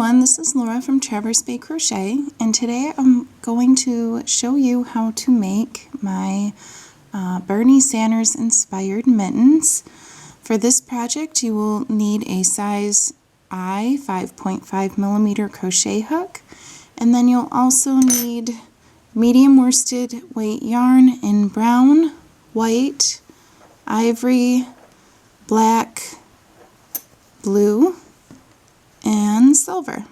everyone, this is Laura from Traverse Bay Crochet, and today I'm going to show you how to make my Bernie Sanders inspired mittens. For this project you will need a size I 5.5 millimeter crochet hook, and then you'll also need medium worsted weight yarn in brown, white, ivory, black, blue, and silver.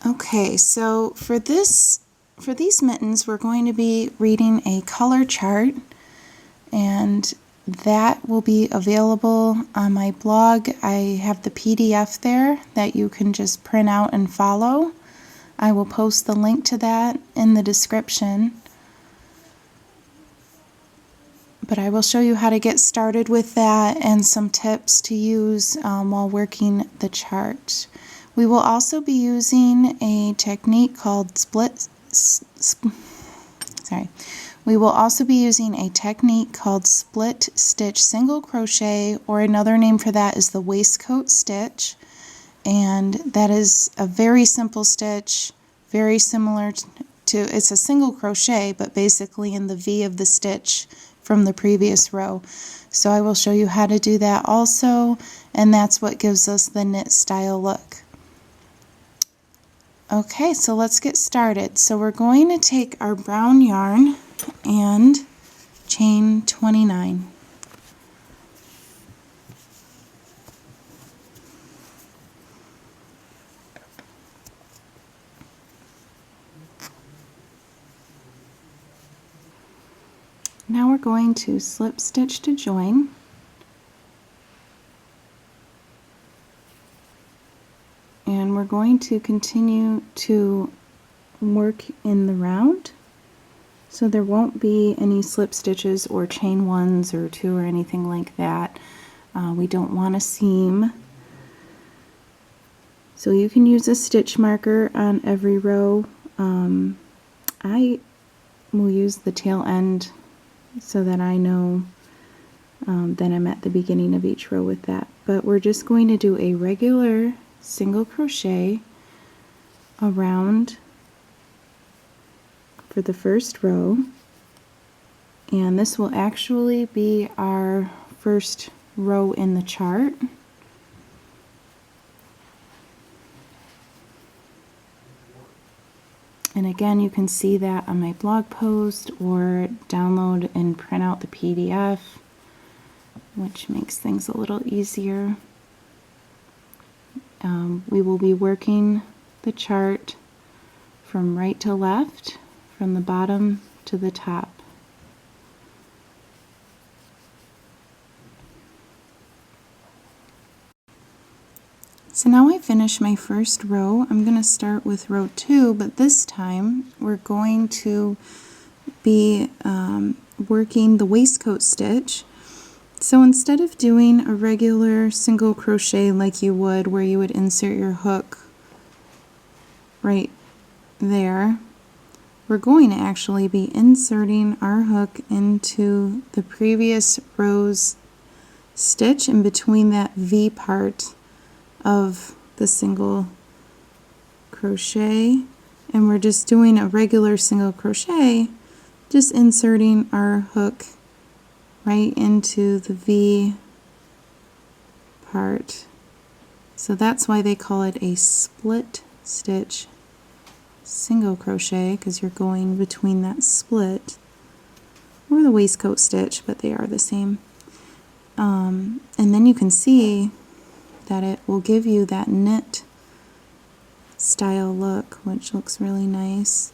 Okay, so for these mittens we're going to be reading a color chart, and that will be available on my blog. I have the PDF there that you can just print out and follow. I will post the link to that in the description. But I will show you how to get started with that and some tips to use while working the chart. We will also be using a technique called split stitch single crochet, or another name for that is the waistcoat stitch. And that is a very simple stitch, very similar to, it's a single crochet, but basically in the V of the stitch from the previous row. So I will show you how to do that also, and that's what gives us the knit style look. Okay, so let's get started. So we're going to take our brown yarn and chain 29. Now we're going to slip stitch to join, and we're going to continue to work in the round, so there won't be any slip stitches or chain ones or two or anything like that. We don't want a seam, so you can use a stitch marker on every row. I will use the tail end so that I know that I'm at the beginning of each row with that. But we're just going to do a regular single crochet around for the first row, and this will actually be our first row in the chart. And again, you can see that on my blog post or download and print out the PDF, which makes things a little easier. We will be working the chart from right to left, from the bottom to the top. So now I finished my first row. I'm going to start with row 2, but this time we're going to be working the waistcoat stitch. So instead of doing a regular single crochet like you would, where you would insert your hook right there, we're going to actually be inserting our hook into the previous row's stitch in between that V part of the single crochet, and we're just doing a regular single crochet, just inserting our hook right into the V part. So that's why they call it a split stitch single crochet, because you're going between that split, or the waistcoat stitch, but they are the same. And then you can see that it will give you that knit style look, which looks really nice.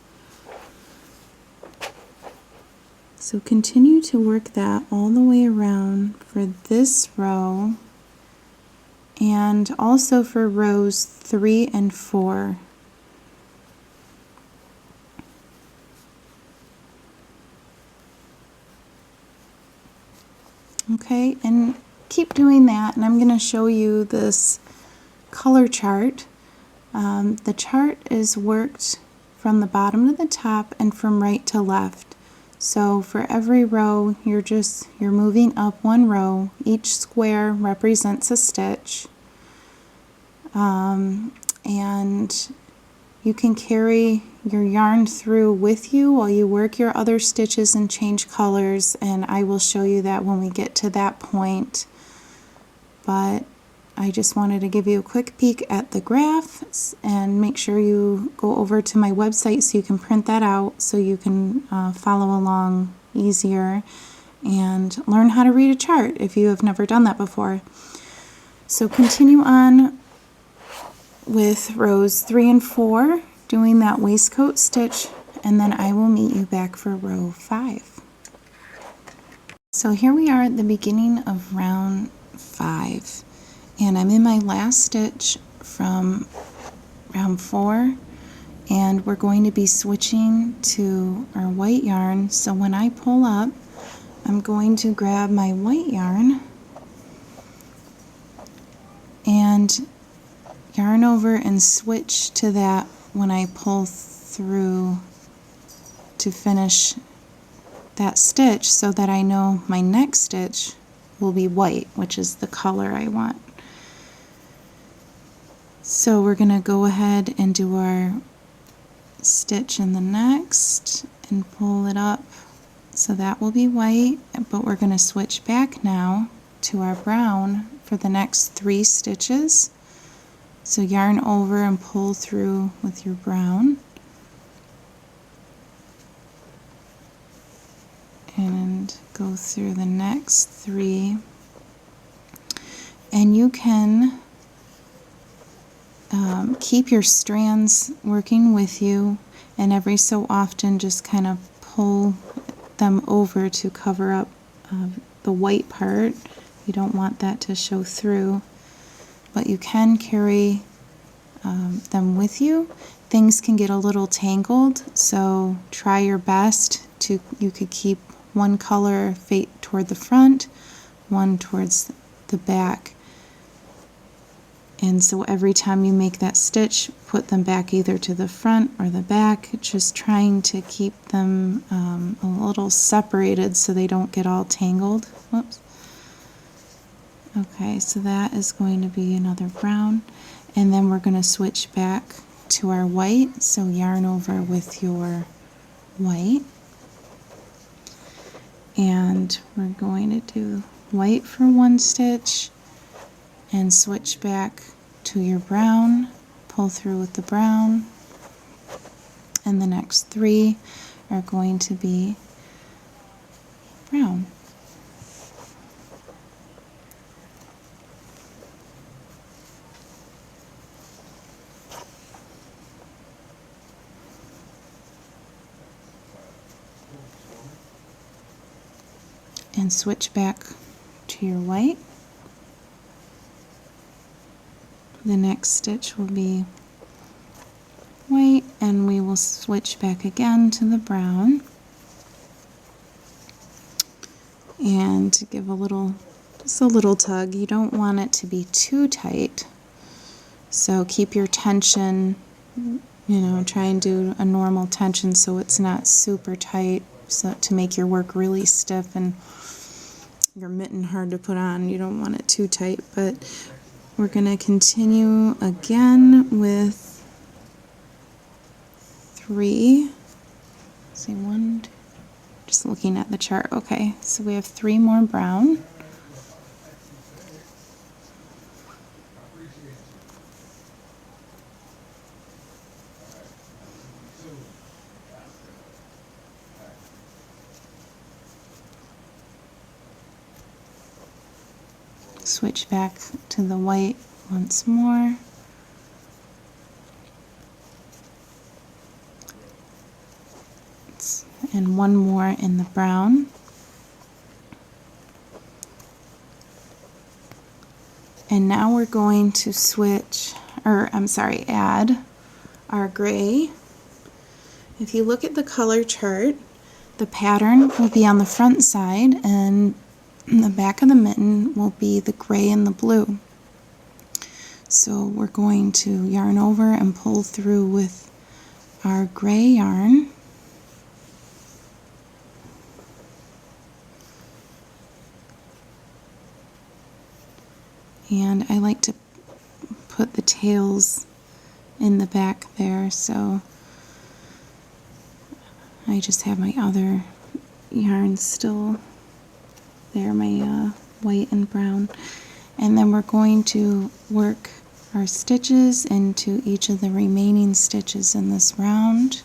So continue to work that all the way around for this row, and also for rows 3 and 4. Okay, and keep doing that, and I'm going to show you this color chart. The chart is worked from the bottom to the top and from right to left. So for every row you're moving up one row. Each square represents a stitch, and you can carry your yarn through with you while you work your other stitches and change colors, and I will show you that when we get to that point. But I just wanted to give you a quick peek at the graphs, and make sure you go over to my website so you can print that out so you can follow along easier and learn how to read a chart if you have never done that before. So continue on with rows 3 and 4, doing that waistcoat stitch, and then I will meet you back for row 5. So here we are at the beginning of round 5, and I'm in my last stitch from round 4, and we're going to be switching to our white yarn. So when I pull up, I'm going to grab my white yarn and yarn over and switch to that when I pull through to finish that stitch, so that I know my next stitch will be white, which is the color I want. So we're going to go ahead and do our stitch in the next and pull it up, so that will be white, but we're going to switch back now to our brown for the next 3 stitches. So yarn over and pull through with your brown, and go through the next 3, and you can keep your strands working with you, and every so often just kind of pull them over to cover up the white part. You don't want that to show through, but you can carry them with you. Things can get a little tangled, so try your best to, you could keep one color toward the front, one towards the back. And so every time you make that stitch, put them back either to the front or the back, just trying to keep them a little separated so they don't get all tangled. Whoops. Okay, so that is going to be another brown, and then we're going to switch back to our white. So yarn over with your white, and we're going to do white for 1 stitch and switch back to your brown, pull through with the brown, and the next 3 are going to be brown. And switch back to your white. The next stitch will be white, and we will switch back again to the brown, and give just a little tug. You don't want it to be too tight, so keep your tension, try and do a normal tension so it's not super tight, so to make your work really stiff and your mitten hard to put on. You don't want it too tight, but we're going to continue again with 3. See, 1, 2, just looking at the chart. Okay, so we have 3 more brown. Switch back to the white once more. And 1 more in the brown. And now we're going to add our gray. If you look at the color chart, the pattern will be on the front side, and the back of the mitten will be the gray and the blue. So we're going to yarn over and pull through with our gray yarn. And I like to put the tails in the back there, so I just have my other yarn still there, my white and brown. And then we're going to work our stitches into each of the remaining stitches in this round.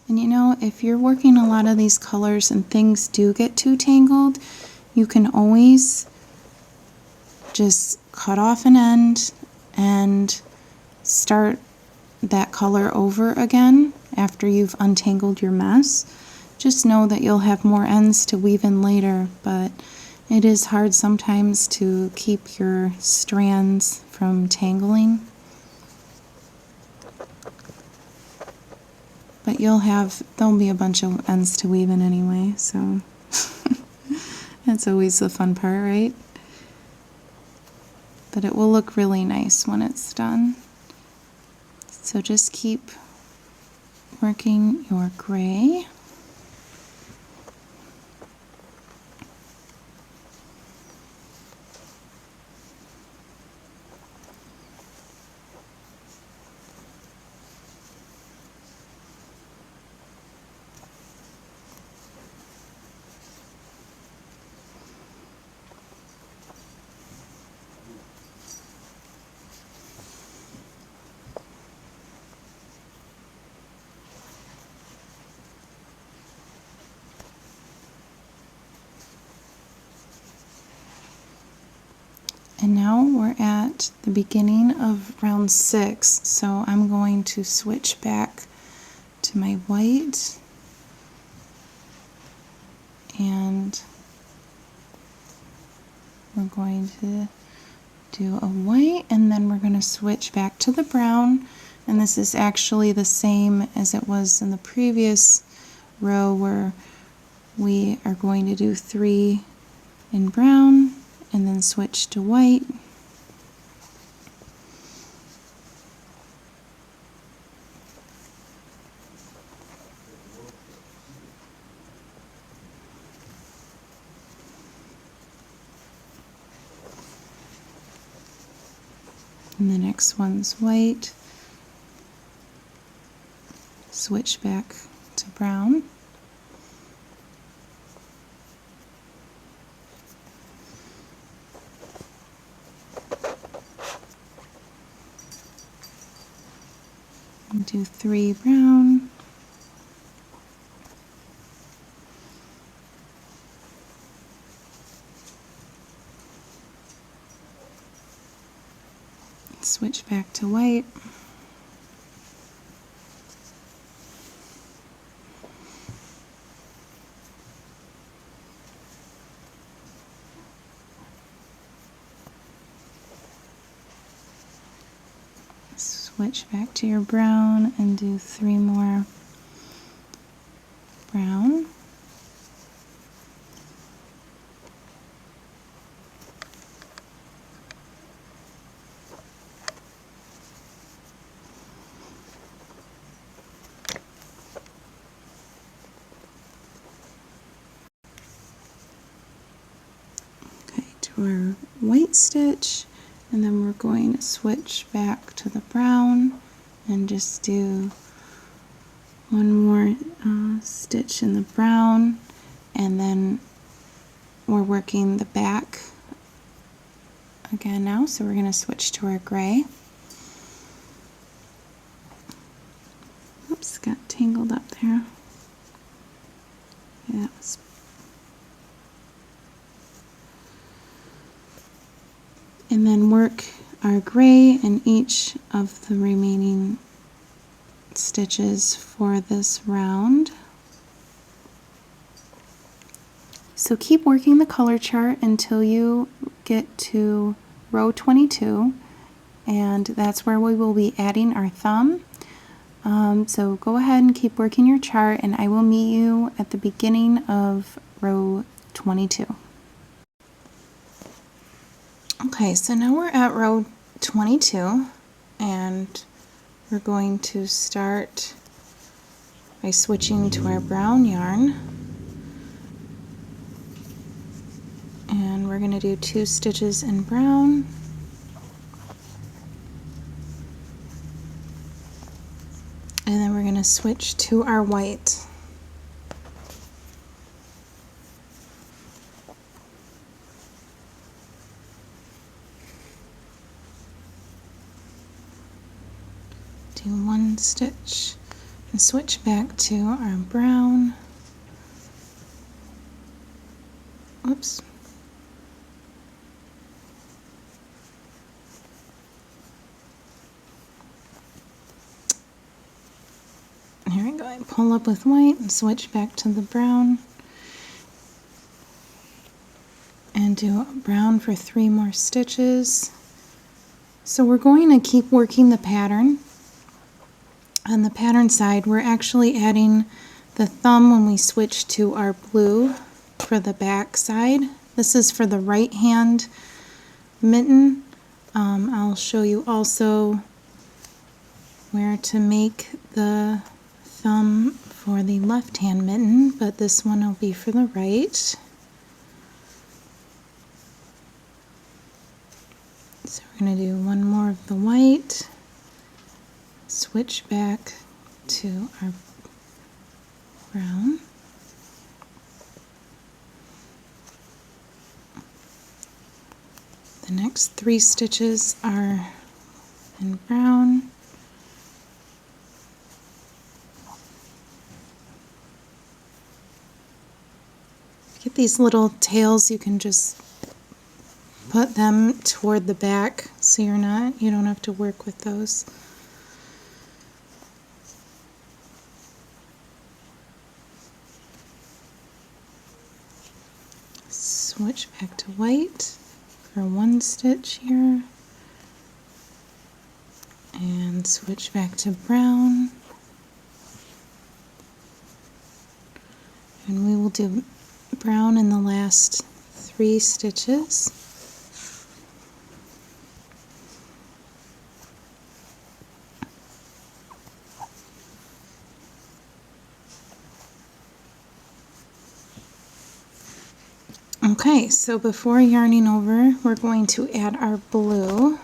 And you know, if you're working a lot of these colors and things do get too tangled, you can always just cut off an end and start that color over again after you've untangled your mess. Just know that you'll have more ends to weave in later, but it is hard sometimes to keep your strands from tangling. But there'll be a bunch of ends to weave in anyway, so that's always the fun part, right? But it will look really nice when it's done. So just keep working your gray. And now we're at the beginning of round 6, so I'm going to switch back to my white, and we're going to do a white, and then we're going to switch back to the brown. And this is actually the same as it was in the previous row, where we are going to do 3 in brown and then switch to white. And the next one's white. Switch back to brown. And do 3 brown. Switch back to white. Switch back to your brown and do 3 more brown. Okay, to our white stitch. And then we're going to switch back to the brown and just do one more stitch in the brown, and then we're working the back again now, so we're going to switch to our gray. Oops, got tangled up there. Yeah, that was and then work our gray in each of the remaining stitches for this round. So keep working the color chart until you get to row 22, and that's where we will be adding our thumb. So go ahead and keep working your chart, and I will meet you at the beginning of row 22. Okay, so now we're at row 22, and we're going to start by switching to our brown yarn. And we're going to do 2 stitches in brown. And then we're going to switch to our white. Do 1 stitch and switch back to our brown. Oops. Here we go. I pull up with white and switch back to the brown. And do brown for 3 more stitches. So we're going to keep working the pattern. On the pattern side, we're actually adding the thumb when we switch to our blue for the back side. This is for the right hand mitten. I'll show you also where to make the thumb for the left hand mitten, but this one will be for the right. So we're going to do 1 more of the white, switch back to our brown. The next 3 stitches are in brown. Get these little tails, you can just put them toward the back so you don't have to work with those. Switch back to white for 1 stitch here, and switch back to brown, and we will do brown in the last 3 stitches. Okay, so before yarning over, we're going to add our blue.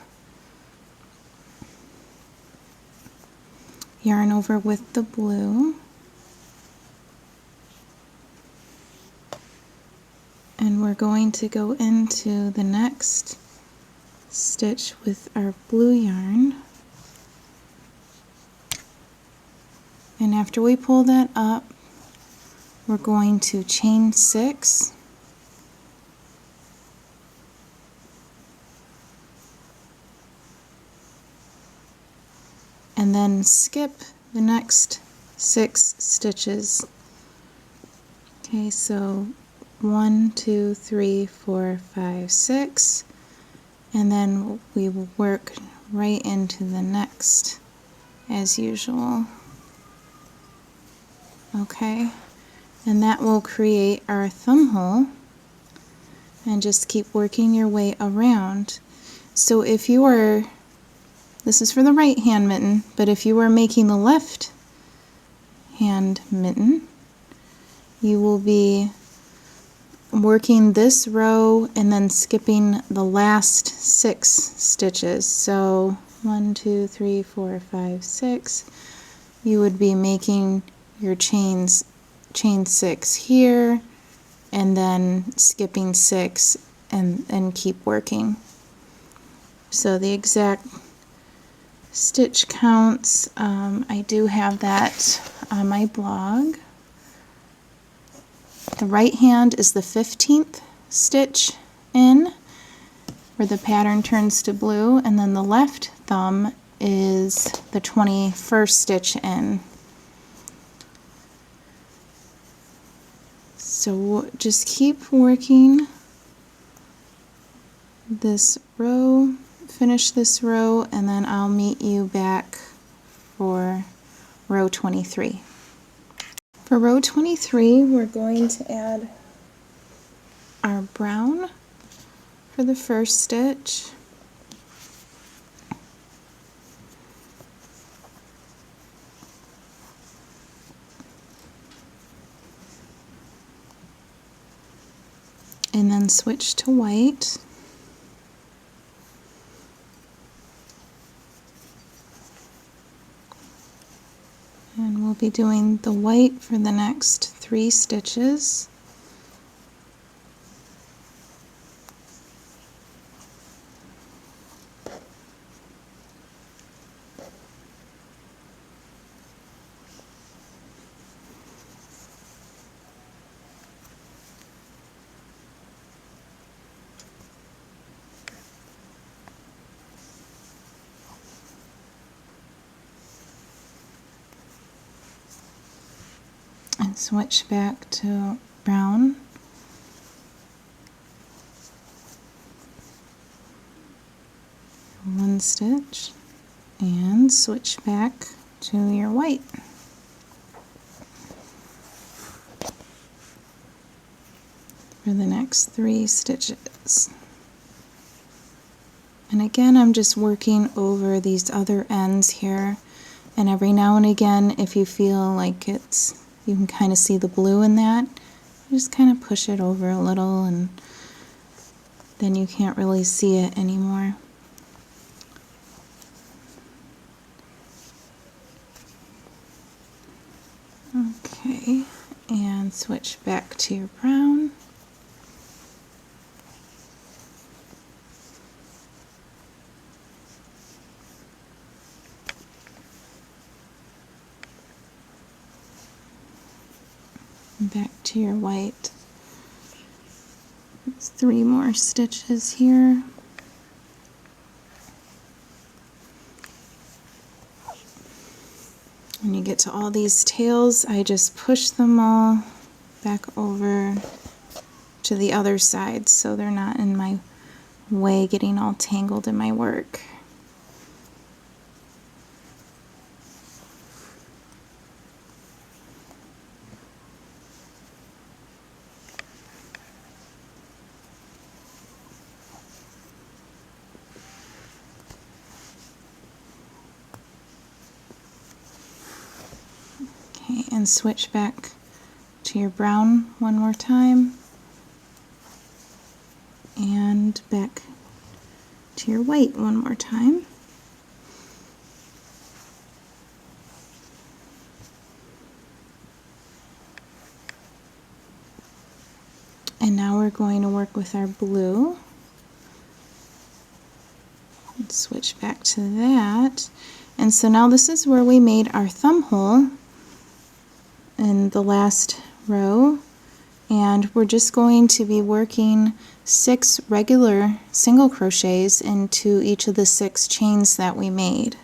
Yarn over with the blue. And we're going to go into the next stitch with our blue yarn. And after we pull that up, we're going to chain 6. And then skip the next 6 stitches. Okay, so 1, 2, 3, 4, 5, 6, and then we will work right into the next as usual. Okay, and that will create our thumb hole, and just keep working your way around. So if you are, this is for the right hand mitten, but if you are making the left hand mitten, you will be working this row and then skipping the last 6 stitches. So 1, 2, 3, 4, 5, 6. You would be making your chain 6 here, and then skipping 6 and keep working. So the exact stitch counts, I do have that on my blog. The right hand is the 15th stitch in, where the pattern turns to blue, and then the left thumb is the 21st stitch in. So just keep working this row, finish this row, and then I'll meet you back for row 23. For row 23, we're going to add our brown for the first stitch. and then switch to white. And we'll be doing the white for the next 3 stitches. And switch back to brown. One stitch and switch back to your white. For the next 3 stitches. And again, I'm just working over these other ends here, and every now and again, if you feel like you can kind of see the blue in that, you just kind of push it over a little, and then you can't really see it anymore. Okay, and switch back to your brown. Back to your white. There's 3 more stitches here. When you get to all these tails, I just push them all back over to the other side so they're not in my way getting all tangled in my work. Okay, and switch back to your brown one more time, and back to your white one more time. And now we're going to work with our blue. And switch back to that. And so now this is where we made our thumb hole in the last row, and we're just going to be working 6 regular single crochets into each of the 6 chains that we made.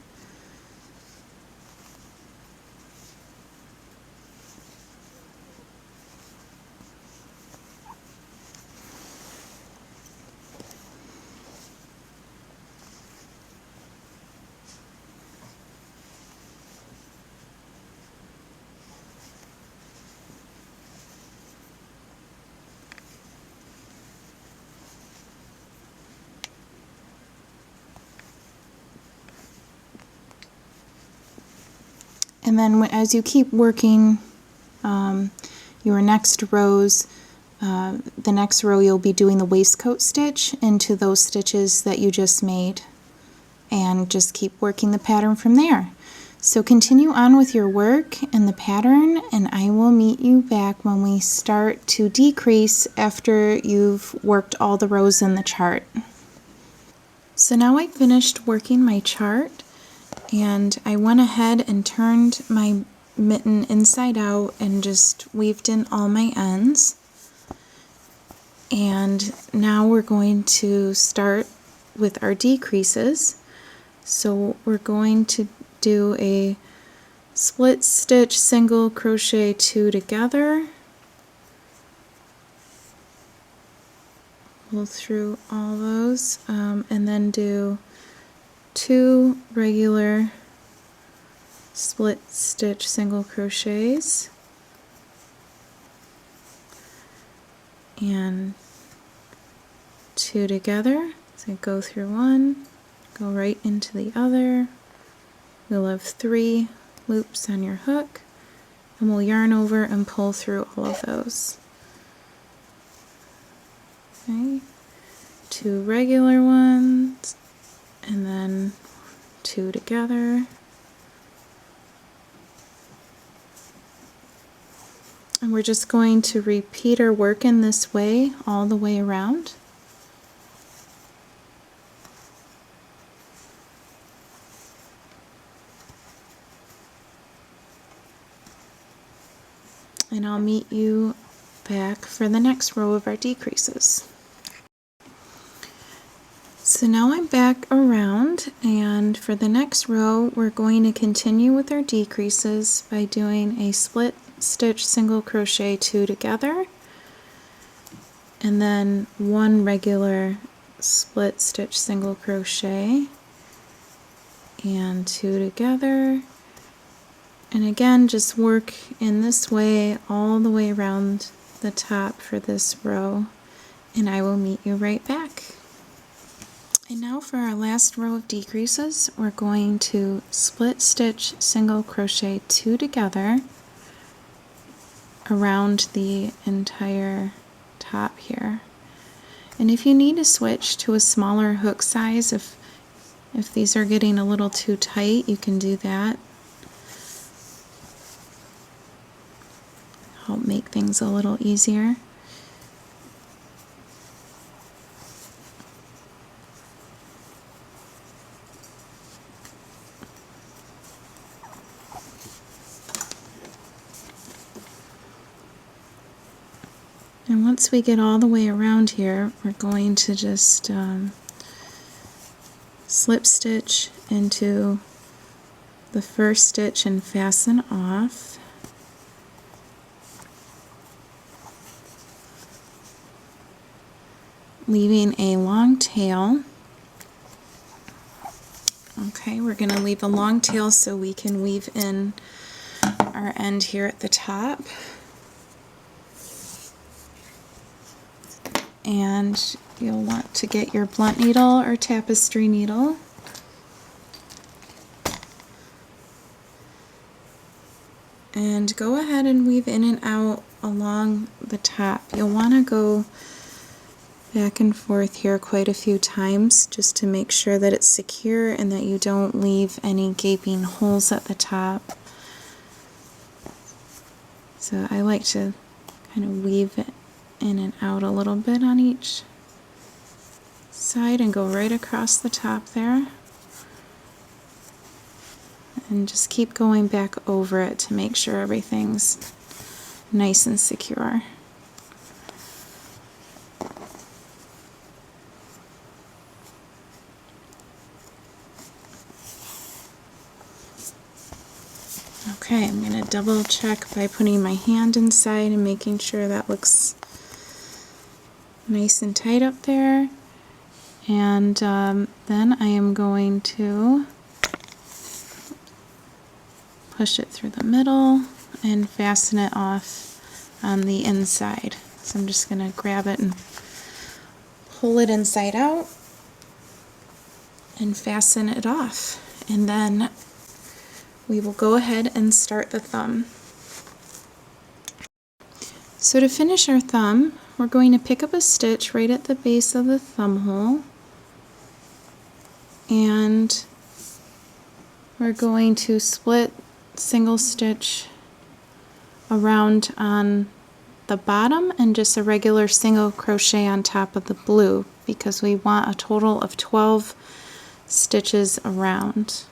And then as you keep working your next rows, the next row you'll be doing the waistcoat stitch into those stitches that you just made, and just keep working the pattern from there. So continue on with your work and the pattern, and I will meet you back when we start to decrease after you've worked all the rows in the chart. So now I finished working my chart, and I went ahead and turned my mitten inside out and just weaved in all my ends. And now we're going to start with our decreases. So we're going to do a split stitch, single crochet 2 together, pull through all those, and then do 2 regular split stitch single crochets, and 2 together. So go through one, go right into the other. You'll have 3 loops on your hook, and we'll yarn over and pull through all of those. Okay, 2 regular ones, and then 2 together. And we're just going to repeat our work in this way all the way around. And I'll meet you back for the next row of our decreases. So now I'm back around, and for the next row we're going to continue with our decreases by doing a split stitch single crochet 2 together, and then 1 regular split stitch single crochet and 2 together. And again, just work in this way all the way around the top for this row, and I will meet you right back. And now for our last row of decreases, we're going to split stitch single crochet 2 together around the entire top here. And if you need to switch to a smaller hook size, if these are getting a little too tight, you can do that. Help make things a little easier. And once we get all the way around here, we're going to just slip stitch into the first stitch and fasten off. Leaving a long tail. Okay, we're going to leave a long tail so we can weave in our end here at the top. And you'll want to get your blunt needle or tapestry needle. And go ahead and weave in and out along the top. You'll want to go back and forth here quite a few times just to make sure that it's secure and that you don't leave any gaping holes at the top. So I like to kind of weave it in and out a little bit on each side and go right across the top there. And just keep going back over it to make sure everything's nice and secure. Okay, I'm going to double check by putting my hand inside and making sure that looks nice and tight up there. And then I am going to push it through the middle and fasten it off on the inside. So I'm just going to grab it and pull it inside out and fasten it off. And then we will go ahead and start the thumb. So to finish our thumb, we're going to pick up a stitch right at the base of the thumb hole, and we're going to split single stitch around on the bottom and just a regular single crochet on top of the blue, because we want a total of 12 stitches around.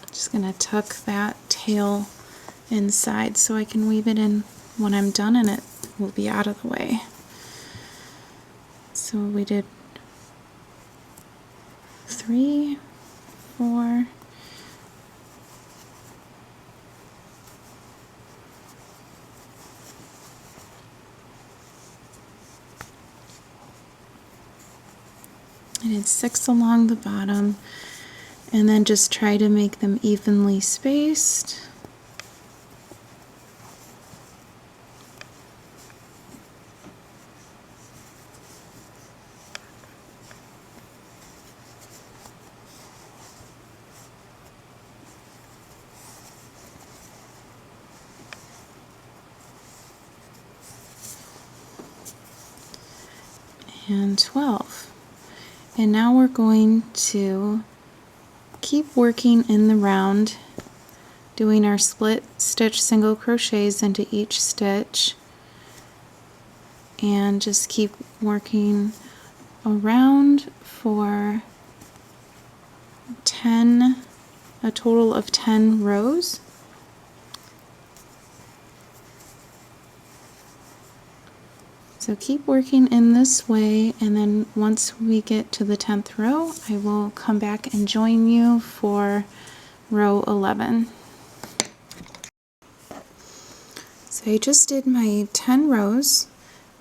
Just going to tuck that tail inside so I can weave it in when I'm done and it will be out of the way. So we did 3, 4, I did 6 along the bottom, and then just try to make them evenly spaced. and 12. And now we're going to keep working in the round, doing our split stitch single crochets into each stitch, and just keep working around for a total of 10 rows. So keep working in this way, and then once we get to the 10th row, I will come back and join you for row 11. So I just did my 10 rows,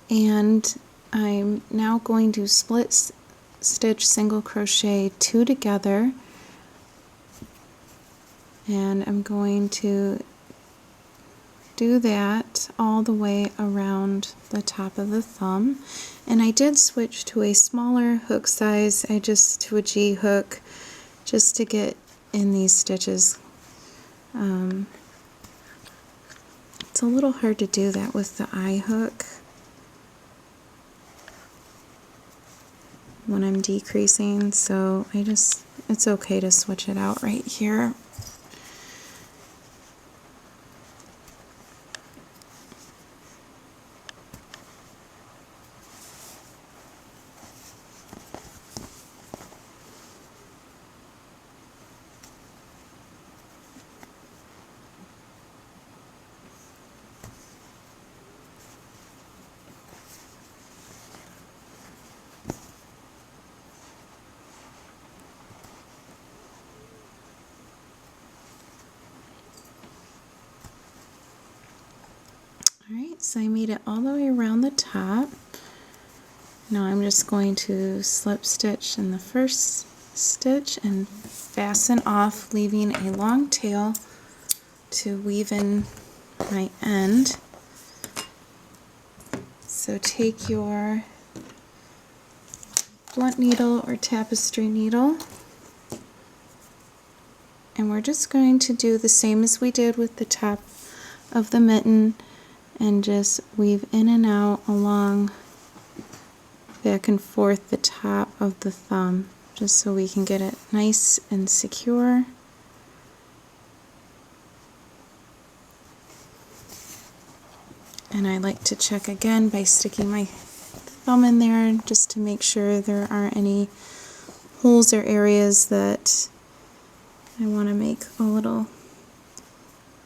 and I'm now going to split stitch single crochet 2 together, and I'm going to do that all the way around the top of the thumb. And I did switch to a smaller hook size, to a G hook, just to get in these stitches. It's a little hard to do that with the I hook when I'm decreasing, so it's okay to switch it out right here. Alright, so I made it all the way around the top. Now I'm just going to slip stitch in the first stitch and fasten off, leaving a long tail to weave in my end. So take your blunt needle or tapestry needle, and we're just going to do the same as we did with the top of the mitten, and just weave in and out along back and forth the top of the thumb, just so we can get it nice and secure. And I like to check again by sticking my thumb in there just to make sure there aren't any holes or areas that I want to make a little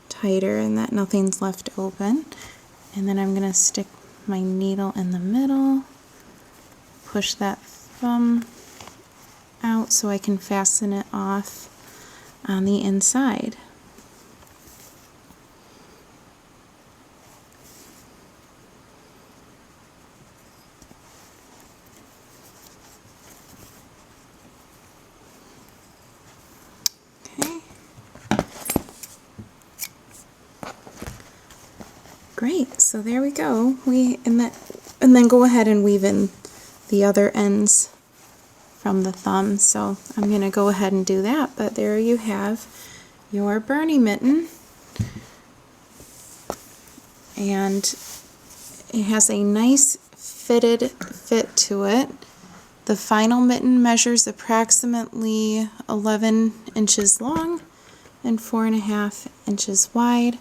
tighter and that nothing's left open. And then I'm going to stick my needle in the middle, push that thumb out so I can fasten it off on the inside. Great, so there we go. And then go ahead and weave in the other ends from the thumb. So I'm going to go ahead and do that. But there you have your Bernie mitten, and it has a nice fitted fit to it. The final mitten measures approximately 11 inches long and 4.5 inches wide.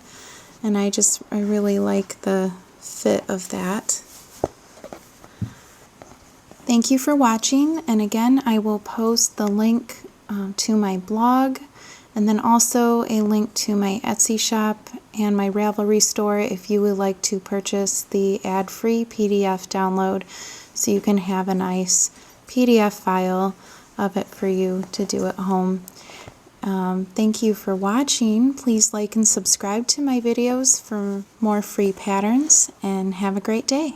And I really like the fit of that. Thank you for watching, and again I will post the link to my blog, and then also a link to my Etsy shop and my Ravelry store if you would like to purchase the ad-free PDF download, so you can have a nice PDF file of it for you to do at home. Thank you for watching. Please like and subscribe to my videos for more free patterns, and have a great day.